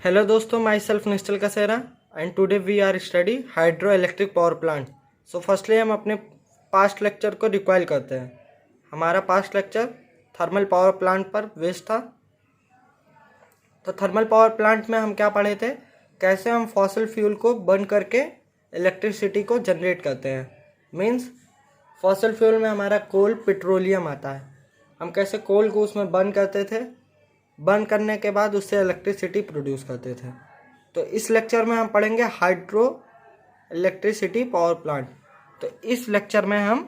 Hello दोस्तों, myself Nishchal Kasera and today we are study hydro electric power plant. So firstly हम अपने past lecture को recall करते हैं। हमारा past lecture thermal power plant पर बेस्ड था। तो थर्मल पावर प्लांट में हम क्या पढ़े थे, कैसे हम फॉसिल फ्यूल को बर्न करके इलेक्ट्रिसिटी को जनरेट करते हैं। मीन्स फॉसिल फ्यूल में हमारा कोल पेट्रोलियम आता है, हम कैसे कोल को उसमें बर्न करते थे, बर्न करने के बाद उससे इलेक्ट्रिसिटी प्रोड्यूस करते थे। तो इस लेक्चर में हम पढ़ेंगे हाइड्रो इलेक्ट्रिसिटी पावर प्लांट। तो इस लेक्चर में हम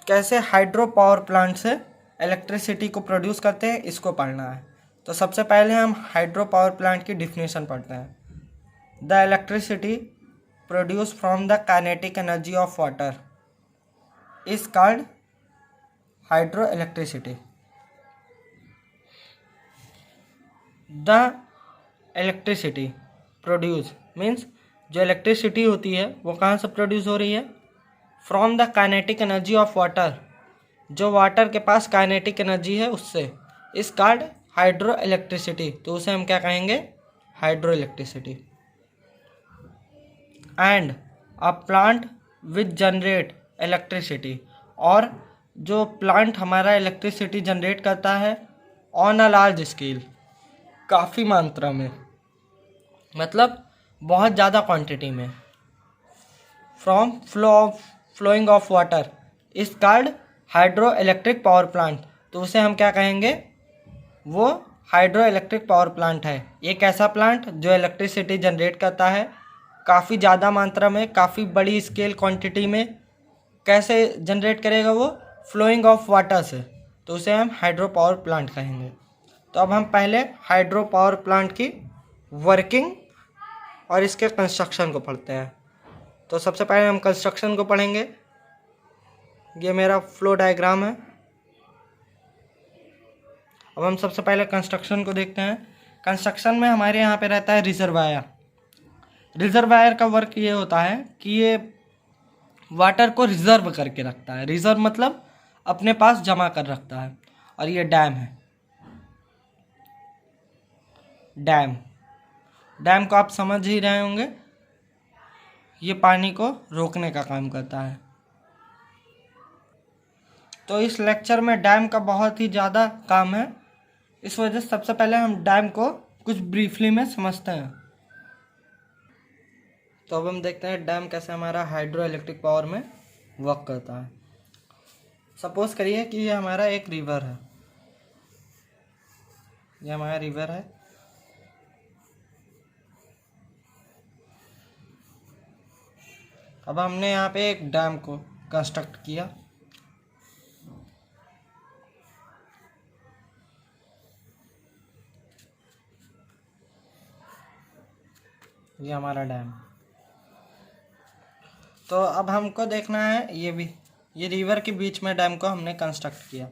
कैसे हाइड्रो पावर प्लांट से इलेक्ट्रिसिटी को प्रोड्यूस करते हैं, इसको पढ़ना है। तो सबसे पहले हम हाइड्रो पावर प्लांट की डिफिनेशन पढ़ते हैं। The electricity produce from the kinetic energy of water is called hydro electricity. The electricity produce means जो इलेक्ट्रिसिटी होती है वो कहाँ से प्रोड्यूस हो रही है, from the kinetic energy of water, जो वाटर के पास काइनेटिक एनर्जी है उससे। इस कॉल्ड हाइड्रो इलेक्ट्रिसिटी, तो उसे हम क्या कहेंगे, hydro electricity. And a plant which generate electricity, और जो प्लांट हमारा इलेक्ट्रिसिटी जनरेट करता है ऑन अ लार्ज स्केल, काफ़ी मात्रा में, मतलब बहुत ज़्यादा क्वांटिटी में, from flowing of water is called hydro electric power plant. तो उसे हम क्या कहेंगे, वो हाइड्रो इलेक्ट्रिक पावर प्लांट है। एक ऐसा प्लांट जो इलेक्ट्रिसिटी जनरेट करता है काफ़ी ज़्यादा मात्रा में, काफ़ी बड़ी स्केल क्वांटिटी में। कैसे जनरेट करेगा वो, फ्लोइंग ऑफ वाटर से, तो उसे हम हाइड्रो पावर प्लांट कहेंगे। तो अब हम पहले हाइड्रो पावर प्लांट की वर्किंग और इसके कंस्ट्रक्शन को पढ़ते हैं। तो सबसे पहले हम कंस्ट्रक्शन को पढ़ेंगे। ये मेरा फ्लो डायग्राम है। अब हम सबसे पहले कंस्ट्रक्शन को देखते हैं। कंस्ट्रक्शन में हमारे यहाँ पे रहता है रिजर्वायर। रिजर्वायर का वर्क ये होता है कि ये वाटर को रिजर्व करके रखता है। रिजर्व मतलब अपने पास जमा कर रखता है। और ये डैम है। डैम को आप समझ ही रहे होंगे, ये पानी को रोकने का काम करता है। तो इस लेक्चर में डैम का बहुत ही ज़्यादा काम है, इस वजह से सबसे पहले हम डैम को कुछ ब्रीफली में समझते हैं। तो अब हम देखते हैं डैम कैसे हमारा हाइड्रो इलेक्ट्रिक पावर में वर्क करता है। सपोज करिए कि ये हमारा एक रिवर है, ये हमारा रिवर है। अब हमने यहाँ पे एक डैम को कंस्ट्रक्ट किया। ये हमारा डैम। तो अब हमको देखना है, ये रिवर के बीच में डैम को हमने कंस्ट्रक्ट किया।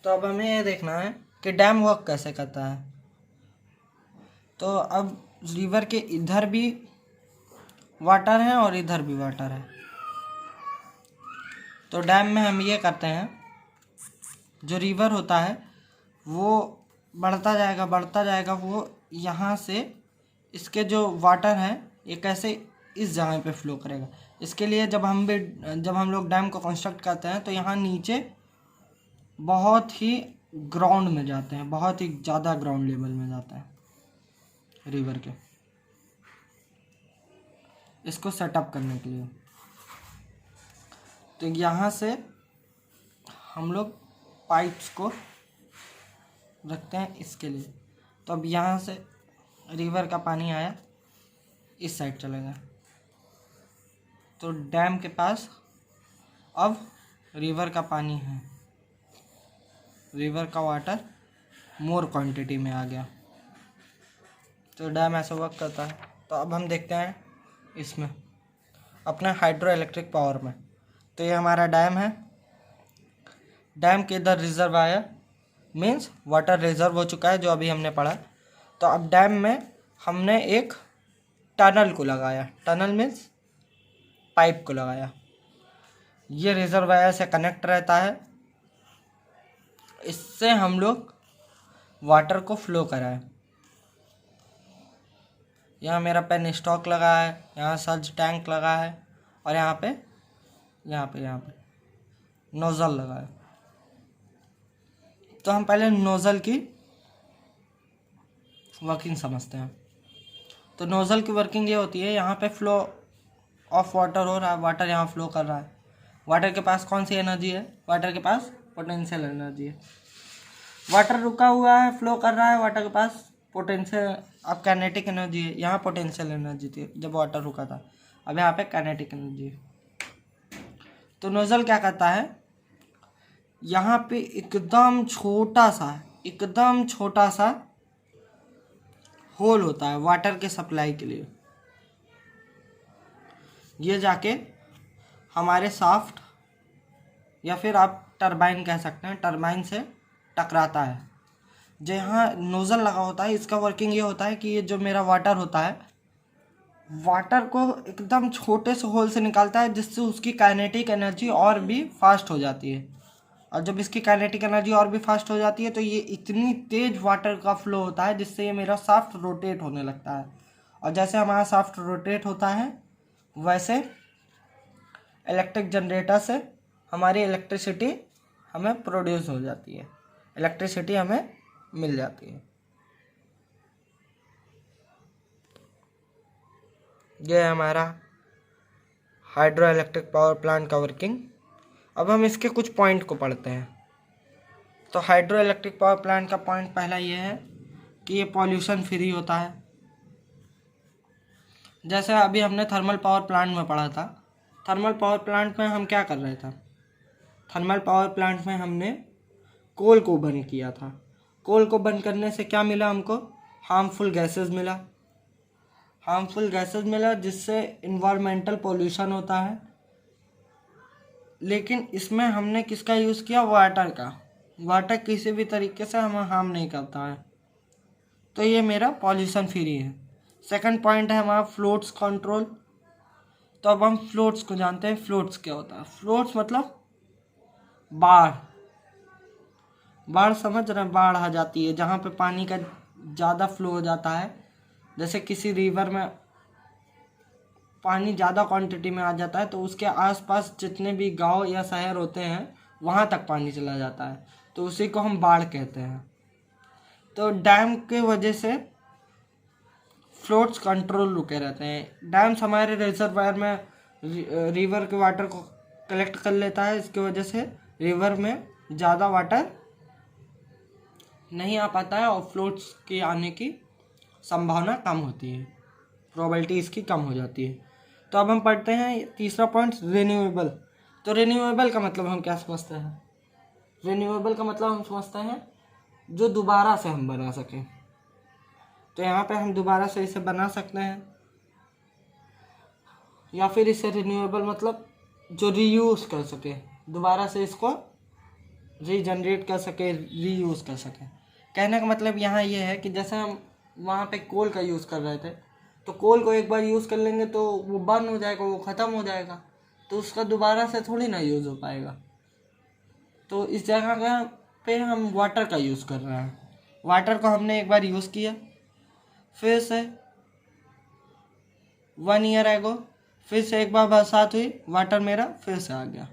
तो अब हमें ये देखना है कि डैम वर्क कैसे करता है। तो अब रिवर के इधर भी वाटर है और इधर भी वाटर है। तो डैम में हम ये करते हैं, जो रिवर होता है वो बढ़ता जाएगा, वो यहाँ से इसके जो वाटर है ये कैसे इस जगह पे फ्लो करेगा। इसके लिए जब हम लोग डैम को कंस्ट्रक्ट करते हैं तो यहाँ नीचे बहुत ही ग्राउंड में जाते हैं, बहुत ही ज़्यादा ग्राउंड लेवल में जाता है रिवर के, इसको सेटअप करने के लिए। तो यहाँ से हम लोग पाइप्स को रखते हैं इसके लिए। तो अब यहाँ से रिवर का पानी आया, इस साइड चलेगा। तो डैम के पास अब रिवर का पानी है, रिवर का वाटर मोर क्वांटिटी में आ गया। तो डैम ऐसा वर्क करता है। तो अब हम देखते हैं इसमें अपना हाइड्रो इलेक्ट्रिक पावर में। तो ये हमारा डैम है। डैम के इधर रिजर्वायर मीन्स वाटर रिजर्व हो चुका है, जो अभी हमने पढ़ा। तो अब डैम में हमने एक टनल को लगाया। टनल मीन्स पाइप को लगाया। ये रिजर्वायर से कनेक्ट रहता है इससे हम लोग वाटर को फ्लो कराएं। यहाँ मेरा पेन स्टॉक लगा है, यहाँ सर्ज टैंक लगा है और यहाँ पे नोज़ल लगा है। तो हम पहले नोज़ल की वर्किंग समझते हैं। तो नोज़ल की वर्किंग ये होती है, यहाँ पे फ्लो ऑफ वाटर हो रहा है, वाटर यहाँ फ्लो कर रहा है। वाटर के पास कौन सी एनर्जी है? वाटर के पास पोटेंशियल एनर्जी है। वाटर रुका हुआ है, फ्लो कर रहा है, वाटर के पास पोटेंशियल, अब काइनेटिक एनर्जी है। यहाँ पोटेंशियल एनर्जी थी जब वाटर रुका था, अब यहाँ पे काइनेटिक एनर्जी है। तो नोज़ल क्या करता है, यहाँ पे एकदम छोटा सा होल होता है वाटर के सप्लाई के लिए। ये जाके हमारे शाफ्ट या फिर आप टरबाइन कह सकते हैं, टरबाइन से टकराता है। जो यहाँ नोज़ल लगा होता है, इसका वर्किंग ये होता है कि ये जो मेरा वाटर होता है, वाटर को एकदम छोटे से होल से निकालता है, जिससे उसकी काइनेटिक एनर्जी और भी फास्ट हो जाती है। और जब इसकी काइनेटिक एनर्जी और भी फास्ट हो जाती है तो ये इतनी तेज वाटर का फ्लो होता है जिससे ये मेरा शाफ्ट रोटेट होने लगता है। और जैसे हमारा शाफ्ट रोटेट होता है वैसे इलेक्ट्रिक जनरेटर से हमारी इलेक्ट्रिसिटी हमें प्रोड्यूस हो जाती है, इलेक्ट्रिसिटी हमें मिल जाती है। ये है हमारा हाइड्रो इलेक्ट्रिक पावर प्लांट का वर्किंग। अब हम इसके कुछ पॉइंट को पढ़ते हैं। तो हाइड्रो इलेक्ट्रिक पावर प्लांट का पॉइंट पहला ये है कि ये पॉल्यूशन फ्री होता है। जैसे अभी हमने थर्मल पावर प्लांट में पढ़ा था, थर्मल पावर प्लांट में हम क्या कर रहे थे, थर्मल पावर प्लांट में हमने कोल को बर्न किया था। कोल को बर्न करने से क्या मिला हमको? हार्मफुल गैसेस मिला, जिससे इन्वायरमेंटल पोल्यूशन होता है। लेकिन इसमें हमने किसका यूज़ किया? वाटर का। वाटर किसी भी तरीके से हमें हार्म नहीं करता है, तो ये मेरा पॉल्यूशन फ्री है। सेकंड पॉइंट है हमारा फ्लोट्स कंट्रोल। तो अब हम फ्लोट्स को जानते हैं। फ्लोट्स क्या होता है? फ्लोट्स मतलब बाढ़ समझ रहे हैं? बाढ़ आ जाती है जहाँ पे पानी का ज़्यादा फ्लो हो जाता है। जैसे किसी रिवर में पानी ज़्यादा क्वांटिटी में आ जाता है तो उसके आसपास जितने भी गांव या शहर होते हैं वहाँ तक पानी चला जाता है, तो उसी को हम बाढ़ कहते हैं। तो डैम के वजह से फ्लोट्स कंट्रोल रुके रहते हैं। डैम्स हमारे रिजर्वायर में रिवर के वाटर को कलेक्ट कर लेता है, इसकी वजह से रिवर में ज़्यादा वाटर नहीं आ पाता है और फ्लोट्स के आने की संभावना कम होती है, प्रोबेबिलिटी इसकी कम हो जाती है। तो अब हम पढ़ते हैं तीसरा पॉइंट, रिन्यूएबल। तो रिन्यूएबल का मतलब हम क्या समझते हैं? रिन्यूएबल का मतलब हम समझते हैं जो दोबारा से हम बना सकें। तो यहाँ पे हम दोबारा से इसे बना सकते हैं, या फिर इसे रिन्यूएबल मतलब जो रीयूज कर सके, दोबारा से इसको रीजनरेट कर सके, रीयूज़ कर सके। कहने का मतलब यहाँ ये है कि जैसे हम वहाँ पे कोल का यूज़ कर रहे थे, तो कोल को एक बार यूज़ कर लेंगे तो वो बर्न हो जाएगा, वो ख़त्म हो जाएगा, तो उसका दोबारा से थोड़ी ना यूज़ हो पाएगा। तो इस जगह पे हम वाटर का यूज़ कर रहे हैं। वाटर को हमने एक बार यूज़ किया, फिर से 1 ईयर एगो फिर से एक बार बरसात हुई, वाटर मेरा फिर से आ गया।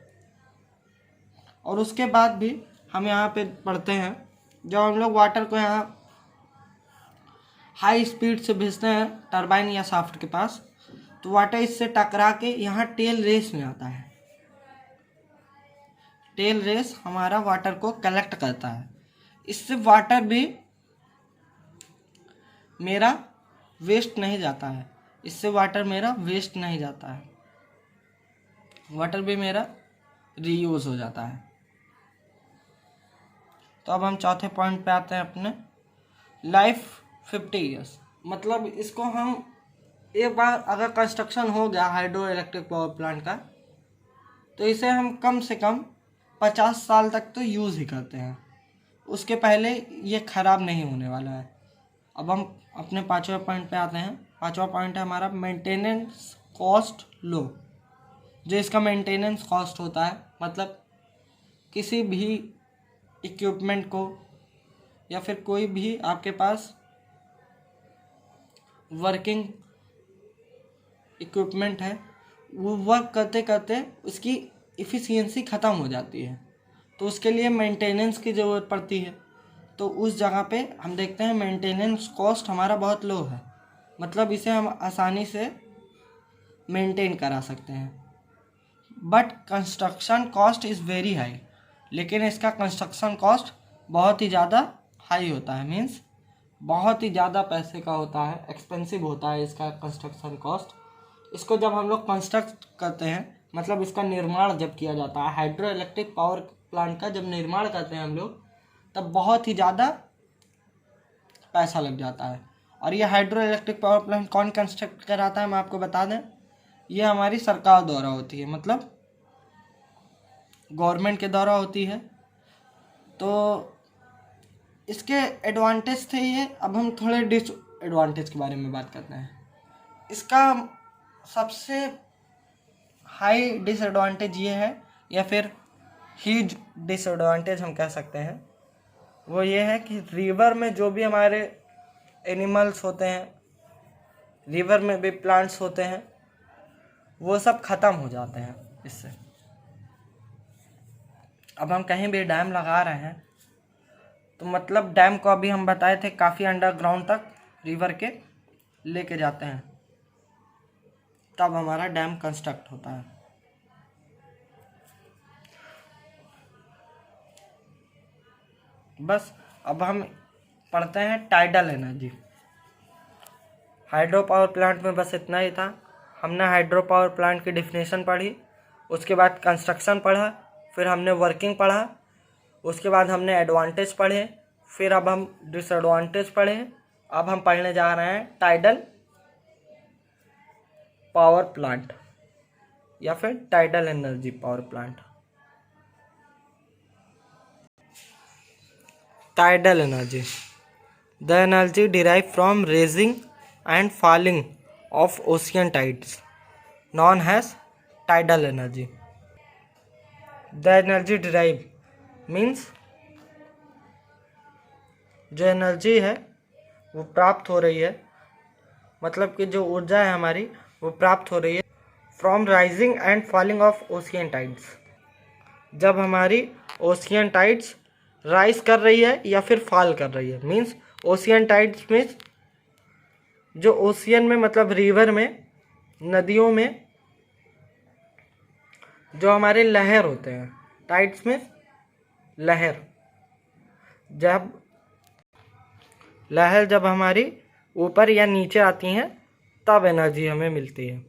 और उसके बाद भी हम यहाँ पे पढ़ते हैं, जब हम लोग वाटर को यहाँ हाई स्पीड से भेजते हैं टरबाइन या शाफ्ट के पास, तो वाटर इससे टकरा के यहाँ टेल रेस में आता है। टेल रेस हमारा वाटर को कलेक्ट करता है। इससे वाटर भी मेरा वेस्ट नहीं जाता है, वाटर भी मेरा रीयूज हो जाता है। तो अब हम चौथे पॉइंट पे आते हैं अपने, लाइफ 50 ईयर्स। मतलब इसको हम एक बार अगर कंस्ट्रक्शन हो गया हाइड्रो इलेक्ट्रिक पावर प्लांट का, तो इसे हम कम से कम 50 साल तक तो यूज़ ही करते हैं, उसके पहले ये ख़राब नहीं होने वाला है। अब हम अपने पाँचवें पॉइंट पे आते हैं। पाँचवा पॉइंट है हमारा मेंटेनेंस कॉस्ट लो। जो इसका मेंटेनेंस कॉस्ट होता है, मतलब किसी भी इक्विपमेंट को या फिर कोई भी आपके पास वर्किंग इक्विपमेंट है वो वर्क करते करते उसकी इफ़िशियंसी ख़त्म हो जाती है, तो उसके लिए मेंटेनेंस की ज़रूरत पड़ती है। तो उस जगह पे हम देखते हैं मेंटेनेंस कॉस्ट हमारा बहुत लो है, मतलब इसे हम आसानी से मेंटेन करा सकते हैं। But construction cost is very high, लेकिन इसका कंस्ट्रक्शन कॉस्ट बहुत ही ज़्यादा हाई होता है, मीन्स बहुत ही ज़्यादा पैसे का होता है, एक्सपेंसिव होता है इसका कंस्ट्रक्शन कॉस्ट। इसको जब हम लोग कंस्ट्रक्ट करते हैं, मतलब इसका निर्माण जब किया जाता है, हाइड्रो इलेक्ट्रिक पावर प्लांट का जब निर्माण करते हैं हम लोग, तब बहुत ही ज़्यादा पैसा लग जाता है। और ये हाइड्रो इलेक्ट्रिक पावर प्लांट कौन कंस्ट्रक्ट कराता है, मैं आपको बता दें, ये हमारी सरकार द्वारा होती है, मतलब गवर्नमेंट के द्वारा होती है। तो इसके एडवांटेज थे ये। अब हम थोड़े डिसएडवांटेज के बारे में बात करते हैं। इसका सबसे हाई डिसएडवांटेज ये है, या फिर ह्यूज डिसएडवांटेज हम कह सकते हैं, वो ये है कि रिवर में जो भी हमारे एनिमल्स होते हैं, रिवर में भी प्लांट्स होते हैं, वो सब ख़त्म हो जाते हैं इससे। अब हम कहीं भी डैम लगा रहे हैं तो मतलब डैम को अभी हम बताए थे काफ़ी अंडरग्राउंड तक रिवर के लेके जाते हैं, तब हमारा डैम कंस्ट्रक्ट होता है। बस अब हम पढ़ते हैं tidal energy. Hydro power plant में बस इतना ही था। हमने हाइड्रो पावर प्लांट की डिफिनेशन पढ़ी, उसके बाद कंस्ट्रक्शन पढ़ा, फिर हमने वर्किंग पढ़ा, उसके बाद हमने एडवांटेज पढ़े, फिर अब हम डिसएडवांटेज पढ़े। अब हम पढ़ने जा रहे हैं टाइडल पावर प्लांट या फिर tidal energy power plant. Tidal energy, the energy derive from raising and falling of ocean tides non has tidal energy. The energy derive means जो एनर्जी है वो प्राप्त हो रही है, मतलब कि जो ऊर्जा है हमारी वो प्राप्त हो रही है from rising and falling of ocean tides. जब हमारी ओशियन टाइड्स राइज कर रही है या फिर फॉल कर रही है, मीन्स ओशियन टाइड्स मीन्स जो ओशियन में, मतलब रिवर में, नदियों में जो हमारे लहर होते हैं, टाइड्स में लहर, जब हमारी ऊपर या नीचे आती हैं तब एनर्जी हमें मिलती है,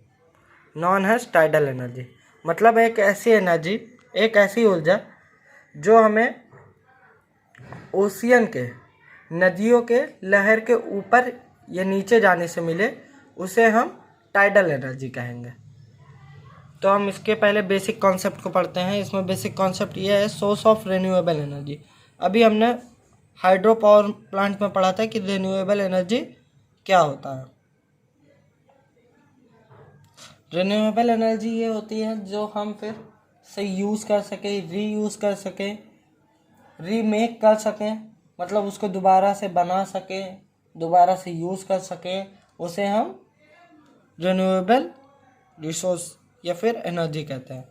नॉन हैज टाइडल एनर्जी। मतलब एक ऐसी एनर्जी, एक ऐसी ऊर्जा जो हमें ओशियन के, नदियों के लहर के ऊपर या नीचे जाने से मिले, उसे हम टाइडल एनर्जी कहेंगे। तो हम इसके पहले बेसिक कॉन्सेप्ट को पढ़ते हैं। इसमें बेसिक कॉन्सेप्ट ये है, सोर्स ऑफ रिन्यूएबल एनर्जी। अभी हमने हाइड्रो पावर प्लांट में पढ़ा था कि रिन्यूएबल एनर्जी क्या होता है। रिन्यूएबल एनर्जी ये होती है जो हम फिर से यूज़ कर सकें, रीयूज़ कर सकें, रीमेक कर सकें, मतलब उसको दोबारा से बना सकें, दोबारा से यूज़ कर सकें, उसे हम रिन्यूएबल रिसोर्स या फिर एनर्जी कहते हैं।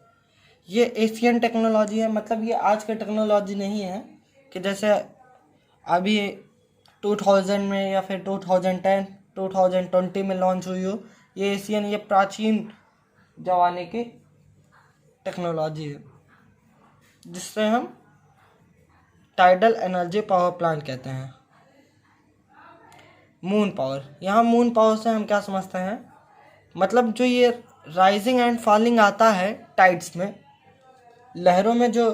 ये एशियन टेक्नोलॉजी है, मतलब ये आज की टेक्नोलॉजी नहीं है कि जैसे अभी 2000 में या फिर 2010 2020 में लॉन्च हुई हो। ये एशियन, ये प्राचीन ज़माने की टेक्नोलॉजी है जिससे हम टाइडल एनर्जी पावर प्लांट कहते हैं। मून पावर, यहाँ मून पावर से हम क्या समझते हैं, मतलब जो ये राइजिंग एंड फॉलिंग आता है टाइड्स में, लहरों में जो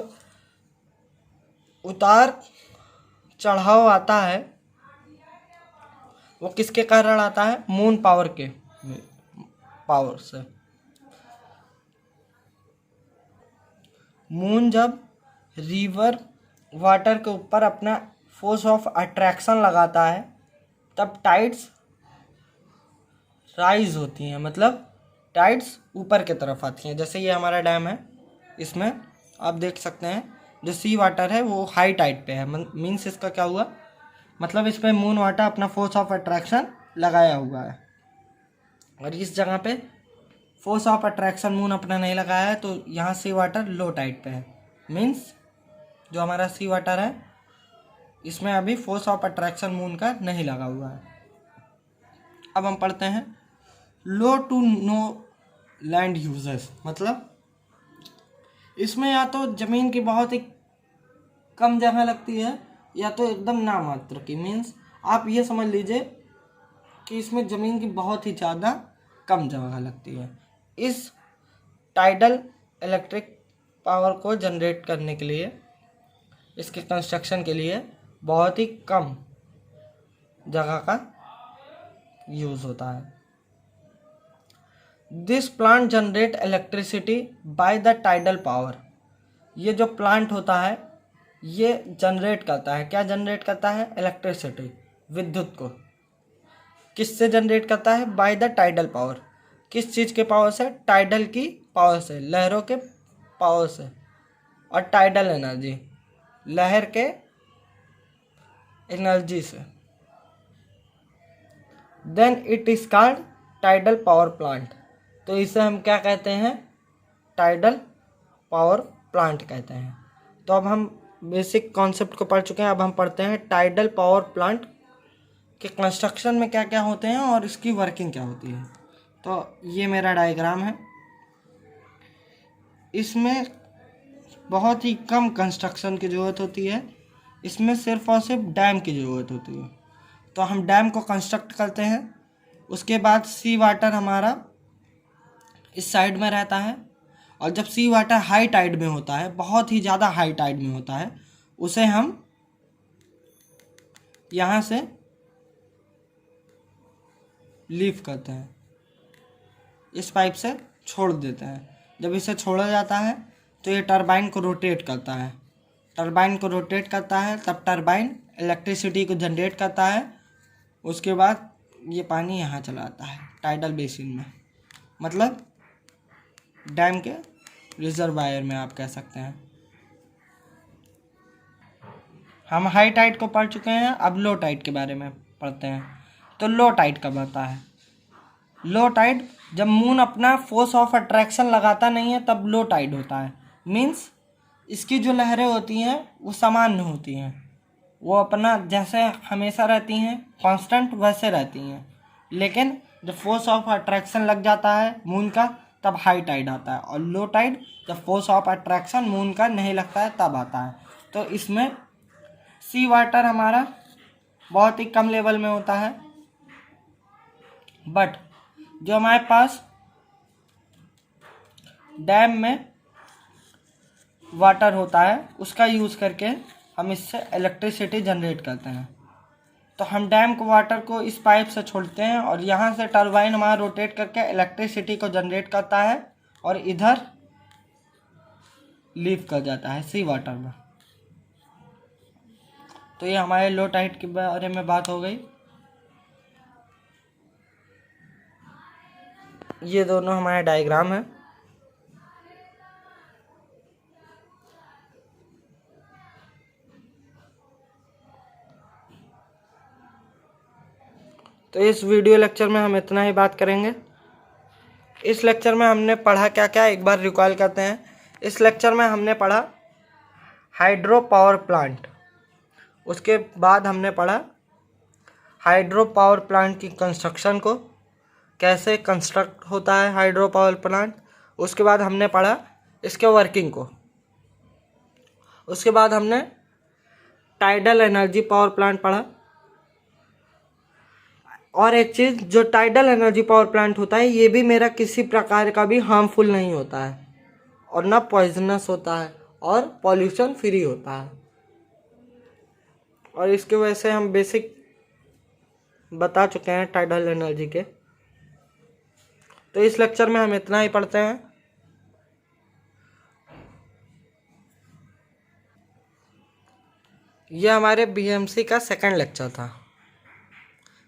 उतार चढ़ाव आता है, वो किसके कारण आता है, मून पावर के पावर से। मून जब रिवर वाटर के ऊपर अपना फोर्स ऑफ अट्रैक्शन लगाता है तब टाइड्स राइज होती हैं, मतलब टाइड्स ऊपर की तरफ आती हैं। जैसे ये हमारा डैम है, इसमें आप देख सकते हैं जो सी वाटर है वो हाई टाइड पे है। मीन्स इसका क्या हुआ, मतलब इस पर मून वाटर अपना फोर्स ऑफ अट्रैक्शन लगाया हुआ है, और इस जगह पे फोर्स ऑफ अट्रैक्शन मून अपना नहीं लगाया है, तो यहाँ सी वाटर लो टाइड पे है। मीन्स जो हमारा सी वाटर है इसमें अभी फोर्स ऑफ अट्रैक्शन मून का नहीं लगा हुआ है। अब हम पढ़ते हैं लो टू नो लैंड यूजेस, मतलब इसमें या तो ज़मीन की बहुत ही कम जगह लगती है या तो एकदम नामात्र की। मीन्स आप ये समझ लीजिए कि इसमें ज़मीन की बहुत ही ज़्यादा कम जगह लगती है। इस टाइडल इलेक्ट्रिक पावर को जनरेट करने के लिए, इसके कंस्ट्रक्शन के लिए बहुत ही कम जगह का यूज़ होता है। This plant generate electricity by the tidal power. ये जो प्लांट होता है ये जनरेट करता है, क्या जनरेट करता है, इलेक्ट्रिसिटी, विद्युत को। किससे जनरेट करता है, बाय द टाइडल पावर। किस चीज़ के पावर से, टाइडल की पावर से, लहरों के पावर से, और टाइडल एनर्जी, लहर के एनर्जी से। Then it is called tidal power plant. तो इसे हम क्या कहते हैं, टाइडल पावर प्लांट कहते हैं। तो अब हम बेसिक कॉन्सेप्ट को पढ़ चुके हैं, अब हम पढ़ते हैं टाइडल पावर प्लांट के कंस्ट्रक्शन में क्या क्या होते हैं और इसकी वर्किंग क्या होती है। तो ये मेरा डायग्राम है, इसमें बहुत ही कम कंस्ट्रक्शन की ज़रूरत होती है, इसमें सिर्फ और सिर्फ डैम की ज़रूरत होती है। तो हम डैम को कंस्ट्रक्ट करते हैं, उसके बाद सी वाटर हमारा इस साइड में रहता है, और जब सी वाटर हाई टाइड में होता है, बहुत ही ज़्यादा हाई टाइड में होता है, उसे हम यहाँ से लीव करते हैं, इस पाइप से छोड़ देते हैं। जब इसे छोड़ा जाता है तो ये टरबाइन को रोटेट करता है, टरबाइन को रोटेट करता है, तब टरबाइन इलेक्ट्रिसिटी को जनरेट करता है। उसके बाद ये पानी यहाँ चला आता है टाइडल बेसिन में, मतलब डैम के रिजर्वायर में आप कह सकते हैं। हम हाई टाइड को पढ़ चुके हैं, अब लो टाइड के बारे में पढ़ते हैं। तो लो टाइड कब आता है, लो टाइड जब मून अपना फोर्स ऑफ अट्रैक्शन लगाता नहीं है तब लो टाइड होता है। मीन्स इसकी जो लहरें होती हैं वो सामान्य होती हैं, वो अपना जैसे हमेशा रहती हैं कांस्टेंट वैसे रहती हैं, लेकिन जब फोर्स ऑफ अट्रैक्शन लग जाता है मून का तब हाई टाइड आता है, और लो टाइड जब फोर्स ऑफ अट्रैक्शन मून का नहीं लगता है तब आता है। तो इसमें सी वाटर हमारा बहुत ही कम लेवल में होता है, बट जो हमारे पास डैम में वाटर होता है उसका यूज़ करके हम इससे इलेक्ट्रिसिटी जनरेट करते हैं। तो हम डैम को वाटर को इस पाइप से छोड़ते हैं और यहाँ से टरबाइन हमारा रोटेट करके इलेक्ट्रिसिटी को जनरेट करता है और इधर लीव कर जाता है सी वाटर में। तो ये हमारे लो टाइड के बारे में बात हो गई। ये दोनों हमारे डायग्राम है। तो इस वीडियो लेक्चर में हम इतना ही बात करेंगे। इस लेक्चर में हमने पढ़ा क्या क्या, एक बार रिकॉल करते हैं। इस लेक्चर में हमने पढ़ा हाइड्रो पावर प्लांट, उसके बाद हमने पढ़ा हाइड्रो पावर प्लांट की कंस्ट्रक्शन को, कैसे कंस्ट्रक्ट होता है हाइड्रो पावर प्लांट। उसके बाद हमने पढ़ा इसके वर्किंग को। उसके बाद हमने टाइडल एनर्जी पावर प्लांट पढ़ा। और एक चीज़, जो टाइडल एनर्जी पावर प्लांट होता है ये भी मेरा किसी प्रकार का भी हार्मफुल नहीं होता है और ना पॉइजनस होता है और पॉल्यूशन फ्री होता है, और इसके वजह से हम बेसिक बता चुके हैं टाइडल एनर्जी के। तो इस लेक्चर में हम इतना ही पढ़ते हैं। यह हमारे बीएमसी का सेकंड लेक्चर था,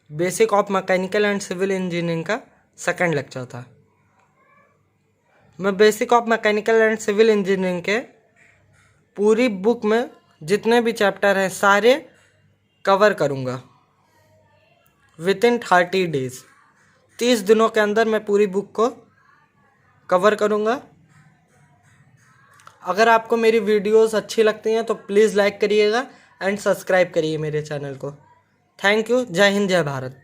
basic of mechanical and civil engineering का सेकंड लेक्चर था। मैं basic of mechanical and civil engineering के पूरी बुक में जितने भी चैप्टर हैं सारे कवर करूँगा विद इन 30 डेज़। 30 दिनों के अंदर मैं पूरी बुक को कवर करूँगा। अगर आपको मेरी वीडियोस अच्छी लगती हैं तो प्लीज़ लाइक करिएगा एंड सब्सक्राइब करिए मेरे चैनल को। Thank you. जय हिंद, जय भारत।